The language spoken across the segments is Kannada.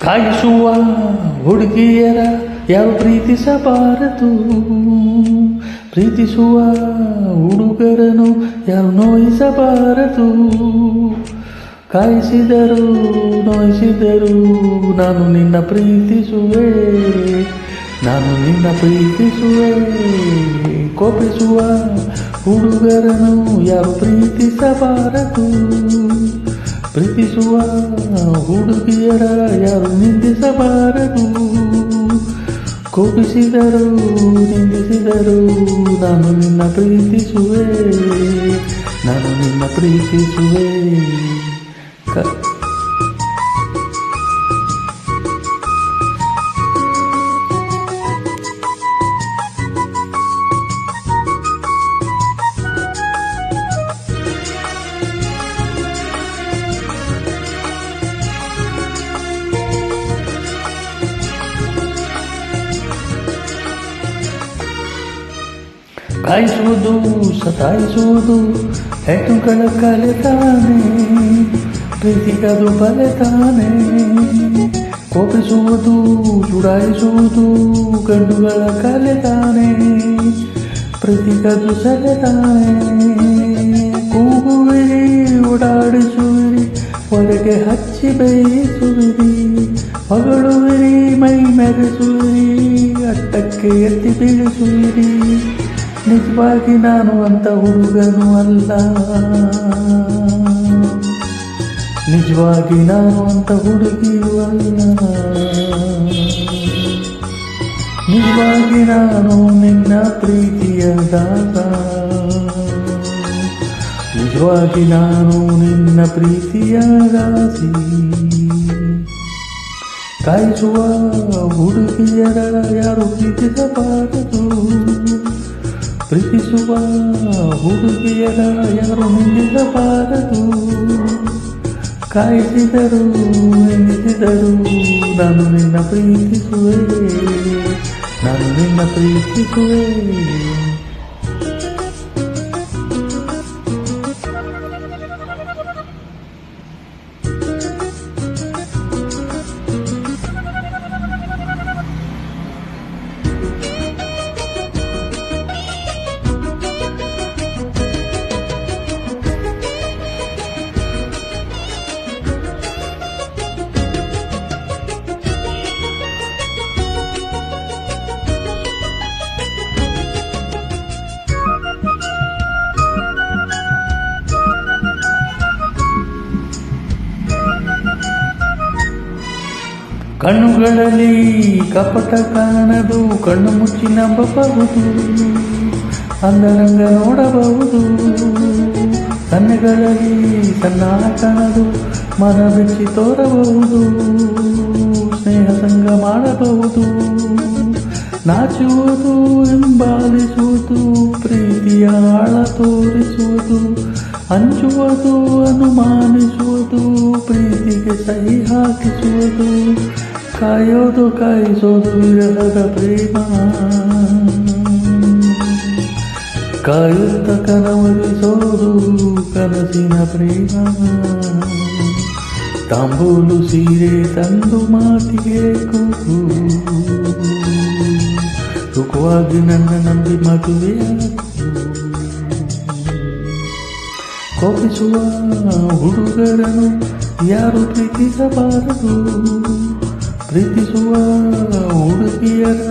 ಕಾಯಿಸುವ ಹುಡುಗಿಯರ ಯಾರು ಪ್ರೀತಿಸಬಾರದು, ಪ್ರೀತಿಸುವ ಹುಡುಗರನು ಯಾರು ನೋಯಿಸಬಾರದು. ಕಾಯಿಸಿದರು ನೋಯಿಸಿದರು ನಾನು ನಿನ್ನ ಪ್ರೀತಿಸುವೆ, ನಾನು ನಿನ್ನ ಪ್ರೀತಿಸುವೆ. ಕೋಪಿಸುವ ಹುಡುಗರನು ಯಾರು ಪ್ರೀತಿಸಬಾರದು, ಪ್ರೀತಿಸುವ ಹುಡುಗಿಯರ ಯಾರು ನಿಂದಿಸಬಾರದು. ಕೋಪಿಸಿದರು ನಿಂದಿಸಿದರು ನಾನು ನಿನ್ನ ಪ್ರೀತಿಸುವೆ, ನಾನು ನಿನ್ನ ಪ್ರೀತಿಸುವೆ. ಕಾಯಿಸುವುದು ಸತಾಯಿಸುವುದು ಹೆಣ್ಣುಗಳ ಕಲೆ ತಾನೆ, ಪ್ರೀತಿಗದು ಬಲೆ ತಾನೆ. ಕೋಪಿಸುವುದು ಚುಡಾಯಿಸುವುದು ಗಂಡುಗಳ ಕಲೆ ತಾನೆ, ಪ್ರೀತಿಗದು ಸಲೆ ತಾನೆ. ಕೂಗುವಿರಿ ಓಡಾಡಿಸುವಿರಿ ಒಳಗೆ ಹಚ್ಚಿ ಬೇಯಿಸುವಿರಿ, ಹೊಗಳುವಿರಿ ಮೈ ಮೆರೆಸುವಿರಿ ಅಟ್ಟಕ್ಕೆ ಎತ್ತಿ ಬೀಳಿಸುವಿರಿ. ನಿಜವಾಗಿ ನಾನು ಅಂತ ಹುಡುಗನು ಅಲ್ಲ, ನಿಜವಾಗಿ ನಾನು ಅಂತ ಹುಡುಗಿಯೂ ಅಲ್ಲ. ನಿಜವಾಗಿ ನಾನು ನಿನ್ನ ಪ್ರೀತಿಯ ದಾಸ, ನಿಜವಾಗಿ ನಾನು ನಿನ್ನ ಪ್ರೀತಿಯ ದಾಸಿ. ಕಾಯಿಸುವ ಹುಡುಗಿಯರ ಯಾರು ಪ್ರೀತಿಸಬಾರದು, ಪ್ರೀತಿಸುವ ಹುಡುಗಿಯರ ಯಾರು ನಿಂದಿಸಬಾರದು. ಕಾಯಿಸಿದರು ನಿಂದಿಸಿದರು ನಾನು ನಿನ್ನ ಪ್ರೀತಿಸುವೆ, ನಾನು ನಿನ್ನ ಪ್ರೀತಿಸುವೆ. ಕಣ್ಣುಗಳಲ್ಲಿ ಕಪಟ ಕಾಣದು, ಕಣ್ಣು ಮುಚ್ಚಿ ನಂಬಬಹುದು, ಅಂದರಂಗ ನೋಡಬಹುದು. ಕಣ್ಣುಗಳಲ್ಲಿ ಸಣ್ಣ ಕಾಣದು, ಮನ ಬೆಚ್ಚಿ ತೋರಬಹುದು, ಸ್ನೇಹ ಸಂಗ ಮಾಡಬಹುದು. ನಾಚುವುದು ಹಿಂಬಾಲಿಸುವುದು ಪ್ರೀತಿಯ ಆಳ ತೋರಿಸುವುದು, ಹಂಚುವುದು ಅನುಮಾನಿಸುವುದು ಪ್ರೀತಿಗೆ ಸಹಿ ಹಾಕಿಸುವುದು. ಕಾಯೋದು ಕಾಯಿಸೋದು ವಿರಹದ ಪ್ರೇಮ, ಕಾಯುತ್ತ ಕನವರಿಸೋದು ಕನಸಿನ ಪ್ರೇಮ. ತಾಂಬೂಲು ಸೀರೆ ತಂದು ಮಾತಿಗೆ ಕೂಗು, ಸುಖವಾಗಿ ನನ್ನ ನಂಬಿ ಮದುವೆಯಾಗು. ಕೋಪಿಸುವ ಹುಡುಗರನು ಯಾರು ಪ್ರೀತಿಸಬಾರದು, ಪ್ರೀತಿಸುವ ಹುಡುಗಿಯರ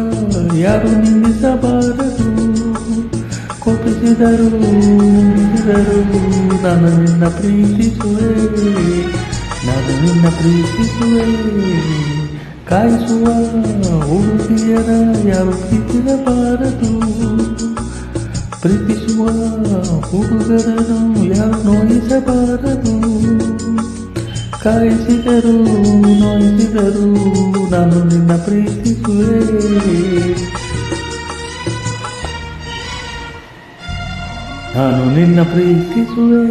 ಯಾರು ನಿಂದಿಸಬಾರದು. ಕೋಪಿಸಿದರು ನಿಂದಿಸಿದರು ನಾನು ನಿನ್ನ ಪ್ರೀತಿಸುವೆ, ನಾನು ನಿನ್ನ ಪ್ರೀತಿಸುವೆ. ಕಾಯಿಸುವ ಹುಡುಗಿಯರ ಯಾರು ಪ್ರೀತಿಸಬಾರದು, ಪ್ರೀತಿಸುವ ಹುಡುಗರನು ಯಾರು ನೋಯಿಸಬಾರದು. ಕಾಯಿಸಿದರು ನೋಯಿಸಿದರು ನಾನು ನಿನ್ನ ಪ್ರೀತಿಸುವೆ, ನಾನು ನಿನ್ನ ಪ್ರೀತಿಸುವೆ.